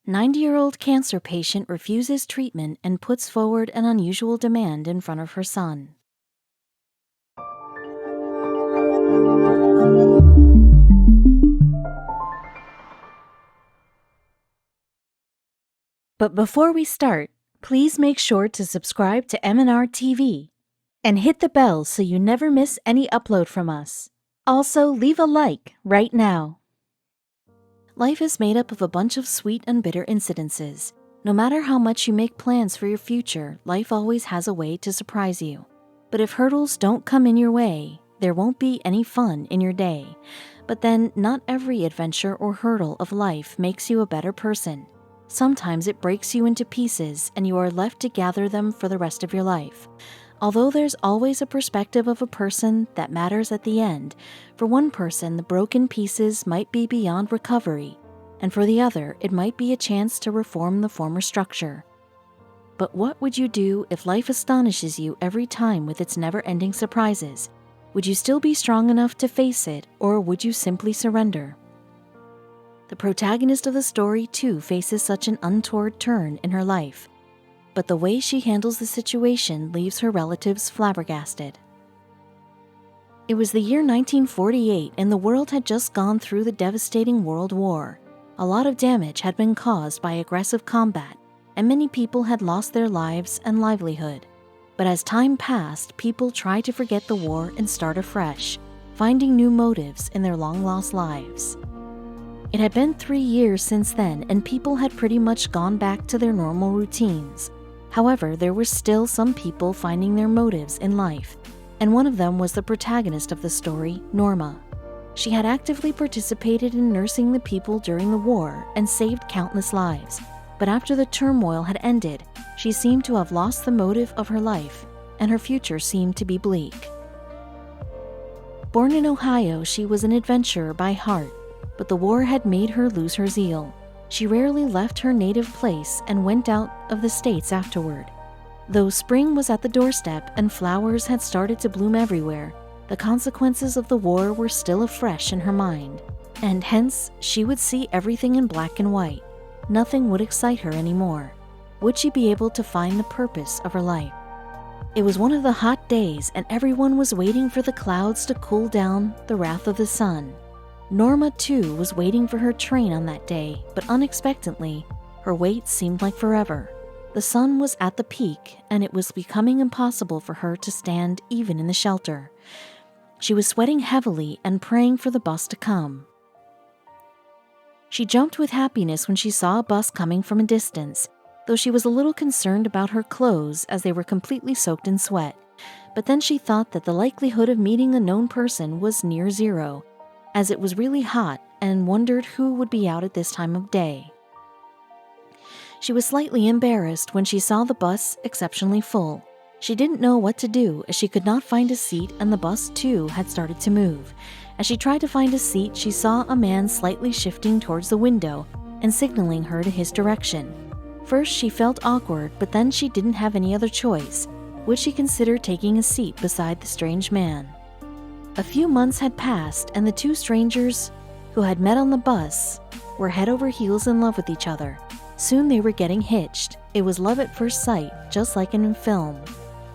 90-year-old cancer patient refuses treatment and puts forward an unusual demand in front of her son. But before we start, please make sure to subscribe to m&rtv and hit the bell so you never miss any upload from us. Also, leave a like right now. Life is made up of a bunch of sweet and bitter incidences. No matter how much you make plans for your future, life always has a way to surprise you. But if hurdles don't come in your way, there won't be any fun in your day. But then, not every adventure or hurdle of life makes you a better person. Sometimes it breaks you into pieces and you are left to gather them for the rest of your life. Although there's always a perspective of a person that matters at the end, for one person the broken pieces might be beyond recovery, and for the other it might be a chance to reform the former structure. But what would you do if life astonishes you every time with its never-ending surprises? Would you still be strong enough to face it, or would you simply surrender? The protagonist of the story too faces such an untoward turn in her life, but the way she handles the situation leaves her relatives flabbergasted. It was the year 1948 and the world had just gone through the devastating World War. A lot of damage had been caused by aggressive combat, and many people had lost their lives and livelihood. But as time passed, people tried to forget the war and start afresh, finding new motives in their long-lost lives. It had been 3 years since then, and people had pretty much gone back to their normal routines. However, there were still some people finding their motives in life, and one of them was the protagonist of the story, Norma. She had actively participated in nursing the people during the war and saved countless lives, but after the turmoil had ended, she seemed to have lost the motive of her life, and her future seemed to be bleak. Born in Ohio, she was an adventurer by heart, but the war had made her lose her zeal. She rarely left her native place and went out of the States afterward. Though spring was at the doorstep and flowers had started to bloom everywhere, the consequences of the war were still afresh in her mind, and hence she would see everything in black and white. Nothing would excite her anymore. Would she be able to find the purpose of her life? It was one of the hot days and everyone was waiting for the clouds to cool down the wrath of the sun. Norma, too, was waiting for her train on that day, but unexpectedly, her wait seemed like forever. The sun was at the peak, and it was becoming impossible for her to stand even in the shelter. She was sweating heavily and praying for the bus to come. She jumped with happiness when she saw a bus coming from a distance, though she was a little concerned about her clothes as they were completely soaked in sweat. But then she thought that the likelihood of meeting a known person was near zero, as it was really hot, and wondered who would be out at this time of day. She was slightly embarrassed when she saw the bus exceptionally full. She didn't know what to do as she could not find a seat and the bus too had started to move. As she tried to find a seat, she saw a man slightly shifting towards the window and signaling her to his direction. First she felt awkward, but then she didn't have any other choice. Would she consider taking a seat beside the strange man? A few months had passed, and the two strangers who had met on the bus were head over heels in love with each other. Soon they were getting hitched. It was love at first sight, just like in film.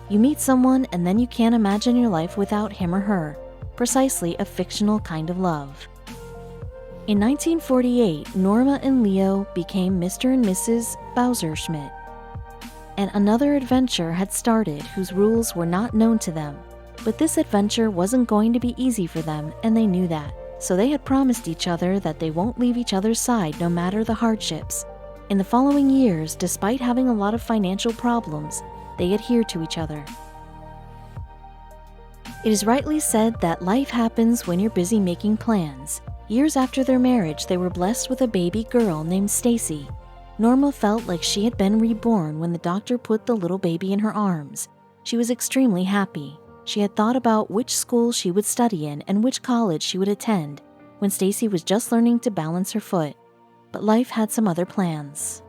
You meet someone and then you can't imagine your life without him or her. Precisely a fictional kind of love. In 1948, Norma and Leo became Mr. and Mrs. Bowser-Schmidt. And another adventure had started whose rules were not known to them. But this adventure wasn't going to be easy for them, and they knew that. So they had promised each other that they won't leave each other's side no matter the hardships. In the following years, despite having a lot of financial problems, they adhered to each other. It is rightly said that life happens when you're busy making plans. Years after their marriage, they were blessed with a baby girl named Stacy. Norma felt like she had been reborn when the doctor put the little baby in her arms. She was extremely happy. She had thought about which school she would study in and which college she would attend when Stacy was just learning to balance her foot. But life had some other plans.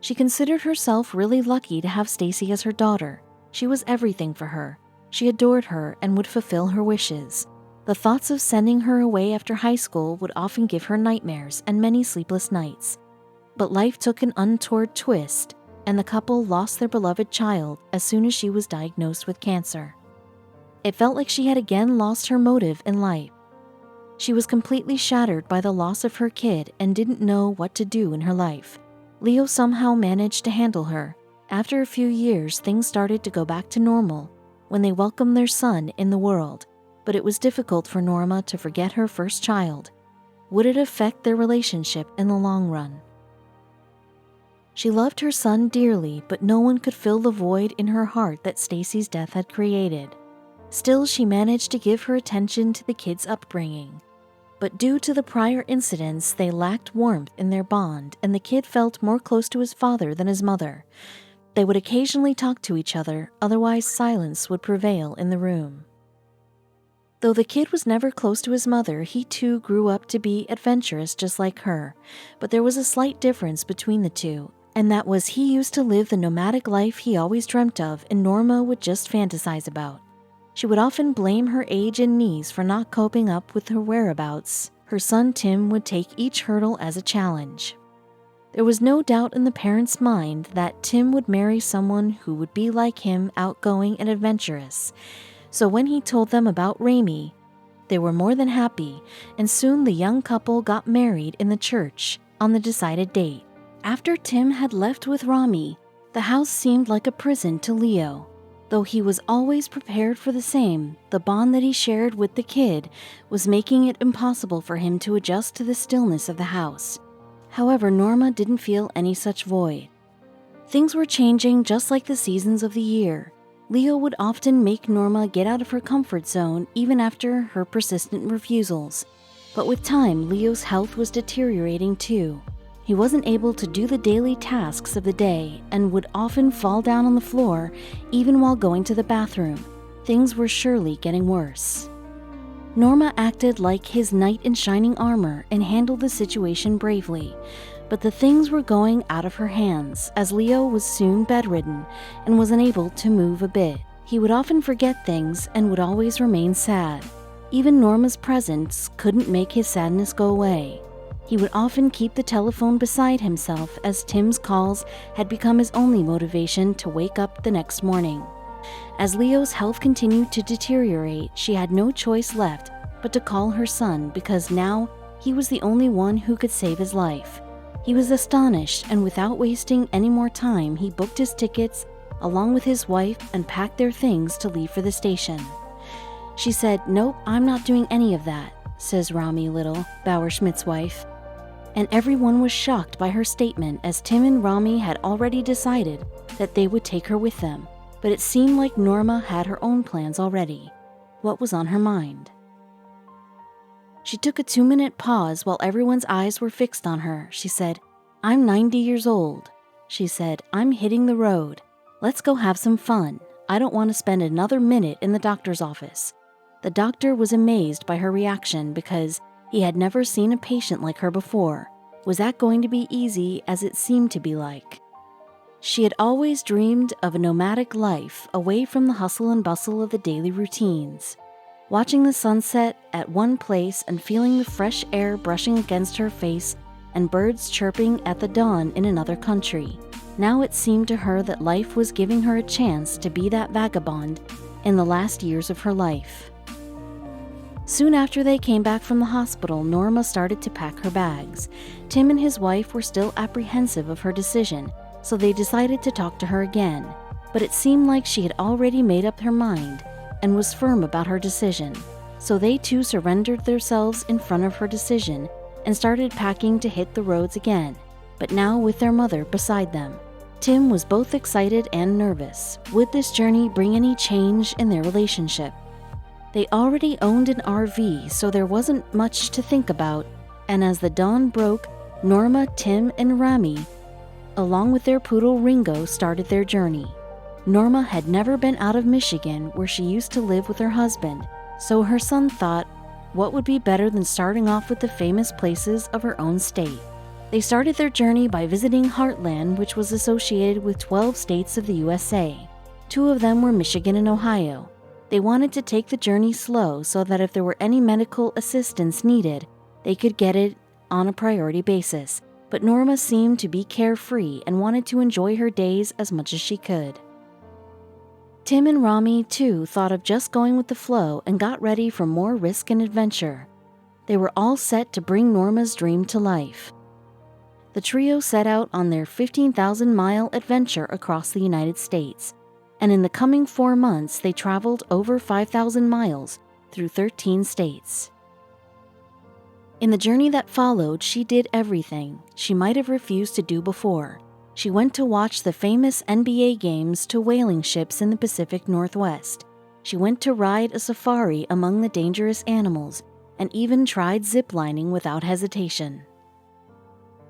She considered herself really lucky to have Stacy as her daughter. She was everything for her. She adored her and would fulfill her wishes. The thoughts of sending her away after high school would often give her nightmares and many sleepless nights. But life took an untoward twist, and the couple lost their beloved child as soon as she was diagnosed with cancer. It felt like she had again lost her motive in life. She was completely shattered by the loss of her kid and didn't know what to do in her life. Leo somehow managed to handle her. After a few years, things started to go back to normal when they welcomed their son in the world, but it was difficult for Norma to forget her first child. Would it affect their relationship in the long run? She loved her son dearly, but no one could fill the void in her heart that Stacy's death had created. Still, she managed to give her attention to the kids' upbringing. But due to the prior incidents, they lacked warmth in their bond, and the kid felt more close to his father than his mother. They would occasionally talk to each other, otherwise silence would prevail in the room. Though the kid was never close to his mother, he too grew up to be adventurous just like her. But there was a slight difference between the two, and that was he used to live the nomadic life he always dreamt of and Norma would just fantasize about. She would often blame her age and needs for not coping up with her whereabouts. Her son Tim would take each hurdle as a challenge. There was no doubt in the parents' mind that Tim would marry someone who would be like him, outgoing and adventurous. So when he told them about Rami, they were more than happy, and soon the young couple got married in the church on the decided date. After Tim had left with Rami, the house seemed like a prison to Leo. Though he was always prepared for the same, the bond that he shared with the kid was making it impossible for him to adjust to the stillness of the house. However, Norma didn't feel any such void. Things were changing just like the seasons of the year. Leo would often make Norma get out of her comfort zone even after her persistent refusals. But with time, Leo's health was deteriorating too. He wasn't able to do the daily tasks of the day and would often fall down on the floor even while going to the bathroom. Things were surely getting worse. Norma acted like his knight in shining armor and handled the situation bravely, but the things were going out of her hands as Leo was soon bedridden and was unable to move a bit. He would often forget things and would always remain sad. Even Norma's presence couldn't make his sadness go away. He would often keep the telephone beside himself as Tim's calls had become his only motivation to wake up the next morning. As Leo's health continued to deteriorate, she had no choice left but to call her son because now he was the only one who could save his life. He was astonished, and without wasting any more time, he booked his tickets along with his wife and packed their things to leave for the station. She said, "Nope, I'm not doing any of that," says Rami Little, Bauer-Schmidt's wife. And everyone was shocked by her statement as Tim and Rami had already decided that they would take her with them. But it seemed like Norma had her own plans already. What was on her mind? She took a 2-minute pause while everyone's eyes were fixed on her. She said, "I'm 90 years old." She said, "I'm hitting the road. Let's go have some fun. I don't want to spend another minute in the doctor's office." The doctor was amazed by her reaction because he had never seen a patient like her before. Was that going to be easy as it seemed to be like? She had always dreamed of a nomadic life away from the hustle and bustle of the daily routines. Watching the sunset at one place and feeling the fresh air brushing against her face and birds chirping at the dawn in another country. Now it seemed to her that life was giving her a chance to be that vagabond in the last years of her life. Soon after they came back from the hospital, Norma started to pack her bags. Tim and his wife were still apprehensive of her decision, so they decided to talk to her again. But it seemed like she had already made up her mind and was firm about her decision. So they too surrendered themselves in front of her decision and started packing to hit the roads again, but now with their mother beside them. Tim was both excited and nervous. Would this journey bring any change in their relationship? They already owned an RV, so there wasn't much to think about, and as the dawn broke, Norma, Tim, and Rami, along with their poodle Ringo, started their journey. Norma had never been out of Michigan, where she used to live with her husband, so her son thought, what would be better than starting off with the famous places of her own state? They started their journey by visiting Heartland, which was associated with 12 states of the USA. 2 of them were Michigan and Ohio. They wanted to take the journey slow so that if there were any medical assistance needed, they could get it on a priority basis. but Norma seemed to be carefree and wanted to enjoy her days as much as she could. Tim and Rami, too, thought of just going with the flow and got ready for more risk and adventure. They were all set to bring Norma's dream to life. The trio set out on their 15,000-mile adventure across the United States, and in the coming 4 months they traveled over 5,000 miles through 13 states. In the journey that followed, she did everything she might have refused to do before. She went to watch the famous NBA games to whaling ships in the Pacific Northwest. She went to ride a safari among the dangerous animals and even tried ziplining without hesitation.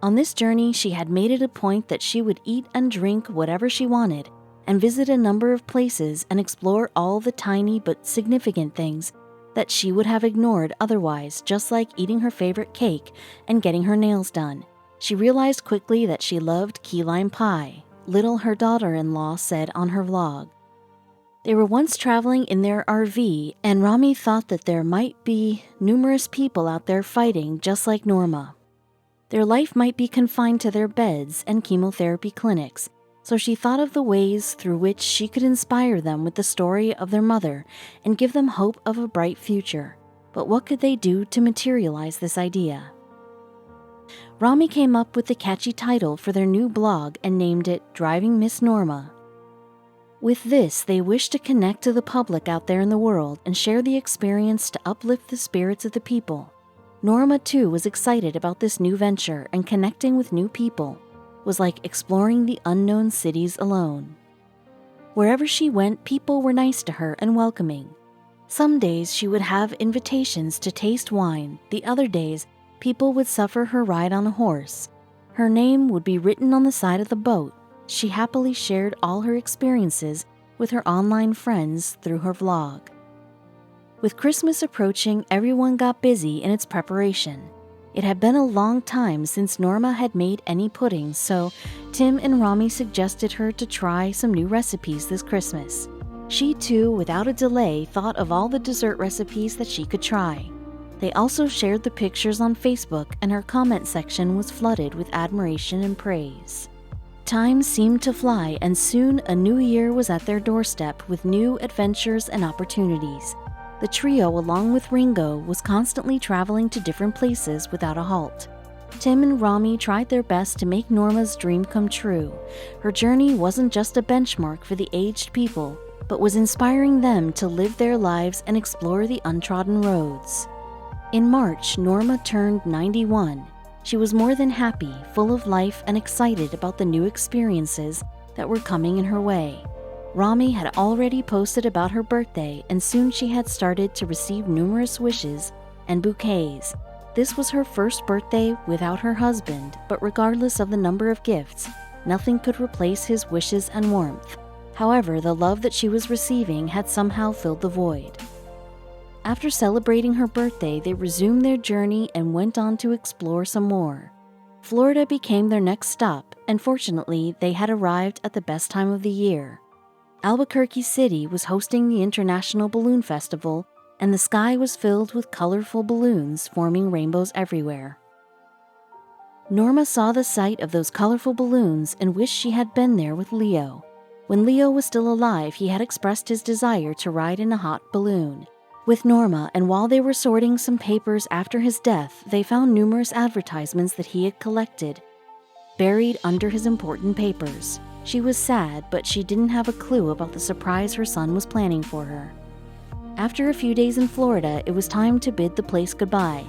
On this journey, she had made it a point that she would eat and drink whatever she wanted and visit a number of places and explore all the tiny but significant things that she would have ignored otherwise, just like eating her favorite cake and getting her nails done. She realized quickly that she loved key lime pie, Little, her daughter-in-law, said on her vlog. They were once traveling in their RV, and Rami thought that there might be numerous people out there fighting just like Norma. Their life might be confined to their beds and chemotherapy clinics, so she thought of the ways through which she could inspire them with the story of their mother and give them hope of a bright future. But what could they do to materialize this idea? Rami came up with the catchy title for their new blog and named it Driving Miss Norma. With this, they wished to connect to the public out there in the world and share the experience to uplift the spirits of the people. Norma, too, was excited about this new venture, and connecting with new people was like exploring the unknown cities alone. Wherever she went, people were nice to her and welcoming. Some days she would have invitations to taste wine. The other days, people would suffer her ride on a horse. Her name would be written on the side of the boat. She happily shared all her experiences with her online friends through her vlog. With Christmas approaching, everyone got busy in its preparation. It had been a long time since Norma had made any pudding, so Tim and Rami suggested her to try some new recipes this Christmas. She too, without a delay, thought of all the dessert recipes that she could try. They also shared the pictures on Facebook, and her comment section was flooded with admiration and praise. Time seemed to fly, and soon a new year was at their doorstep with new adventures and opportunities. The trio, along with Ringo, was constantly traveling to different places without a halt. Tim and Rami tried their best to make Norma's dream come true. Her journey wasn't just a benchmark for the aged people, but was inspiring them to live their lives and explore the untrodden roads. In March, Norma turned 91. She was more than happy, full of life, and excited about the new experiences that were coming in her way. Rami had already posted about her birthday, and soon she had started to receive numerous wishes and bouquets. This was her first birthday without her husband, but regardless of the number of gifts, nothing could replace his wishes and warmth. However, the love that she was receiving had somehow filled the void. After celebrating her birthday, they resumed their journey and went on to explore some more. Florida became their next stop, and fortunately, they had arrived at the best time of the year. Albuquerque City was hosting the International Balloon Festival, and the sky was filled with colorful balloons forming rainbows everywhere. Norma saw the sight of those colorful balloons and wished she had been there with Leo. When Leo was still alive, he had expressed his desire to ride in a hot balloon with Norma, and while they were sorting some papers after his death, they found numerous advertisements that he had collected buried under his important papers. She was sad, but she didn't have a clue about the surprise her son was planning for her. After a few days in Florida, it was time to bid the place goodbye.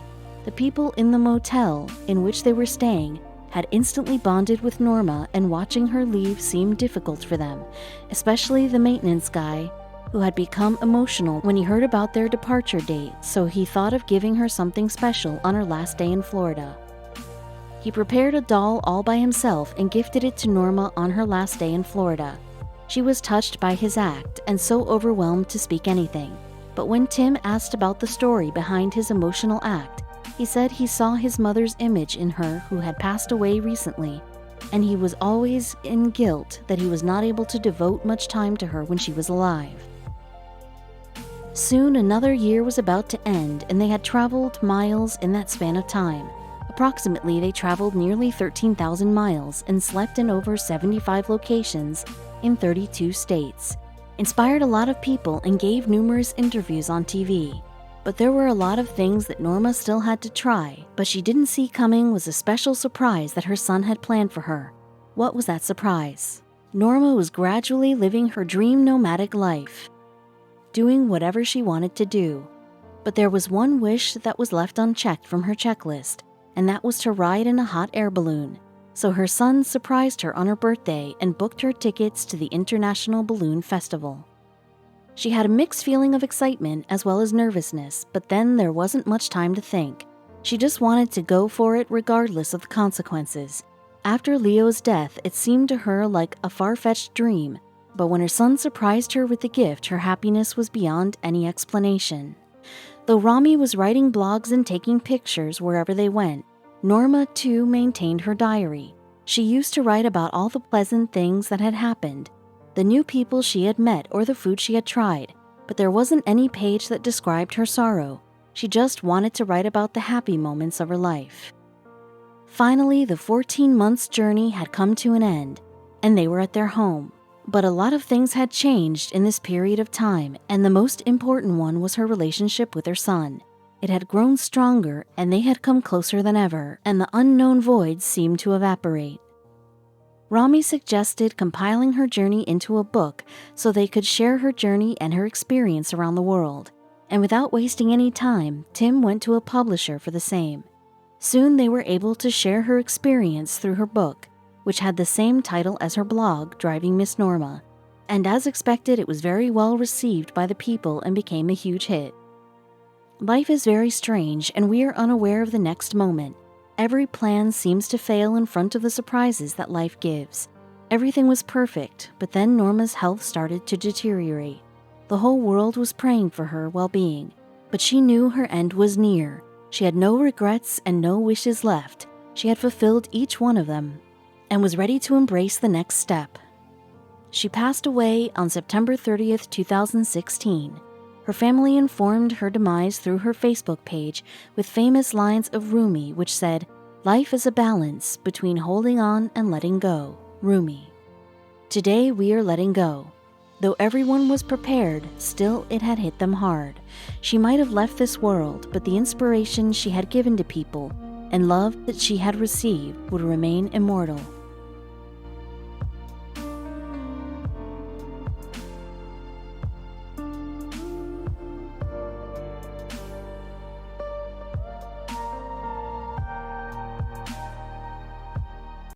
The people in the motel in which they were staying had instantly bonded with Norma, and watching her leave seemed difficult for them, especially the maintenance guy, who had become emotional when he heard about their departure date, so he thought of giving her something special on her last day in Florida. He prepared a doll all by himself and gifted it to Norma on her last day in Florida. She was touched by his act and so overwhelmed to speak anything. But when Tim asked about the story behind his emotional act, he said he saw his mother's image in her, who had passed away recently, and he was always in guilt that he was not able to devote much time to her when she was alive. Soon another year was about to end, and they had traveled miles in that span of time. Approximately, they traveled nearly 13,000 miles and slept in over 75 locations in 32 states, inspired a lot of people, and gave numerous interviews on TV. But there were a lot of things that Norma still had to try, but she didn't see coming was a special surprise that her son had planned for her. What was that surprise? Norma was gradually living her dream nomadic life, doing whatever she wanted to do. But there was one wish that was left unchecked from her checklist, and that was to ride in a hot air balloon. So her son surprised her on her birthday and booked her tickets to the International Balloon Festival. She had a mixed feeling of excitement as well as nervousness, but then there wasn't much time to think. She just wanted to go for it regardless of the consequences. After Leo's death, it seemed to her like a far-fetched dream, but when her son surprised her with the gift, her happiness was beyond any explanation. Though Rami was writing blogs and taking pictures wherever they went, Norma too maintained her diary. She used to write about all the pleasant things that had happened, the new people she had met or the food she had tried, but there wasn't any page that described her sorrow. She just wanted to write about the happy moments of her life. Finally, the 14 months journey had come to an end, and they were at their home. But a lot of things had changed in this period of time, and the most important one was her relationship with her son. It had grown stronger, and they had come closer than ever, and the unknown voids seemed to evaporate. Rami suggested compiling her journey into a book so they could share her journey and her experience around the world. And without wasting any time, Tim went to a publisher for the same. Soon they were able to share her experience through her book, which had the same title as her blog, Driving Miss Norma. And as expected, it was very well received by the people and became a huge hit. Life is very strange, and we are unaware of the next moment. Every plan seems to fail in front of the surprises that life gives. Everything was perfect, but then Norma's health started to deteriorate. The whole world was praying for her well-being, but she knew her end was near. She had no regrets and no wishes left. She had fulfilled each one of them and was ready to embrace the next step. She passed away on September 30th, 2016. Her family informed her demise through her Facebook page with famous lines of Rumi, which said, "Life is a balance between holding on and letting go. Rumi." Today we are letting go. Though everyone was prepared, still it had hit them hard. She might have left this world, but the inspiration she had given to people and love that she had received would remain immortal.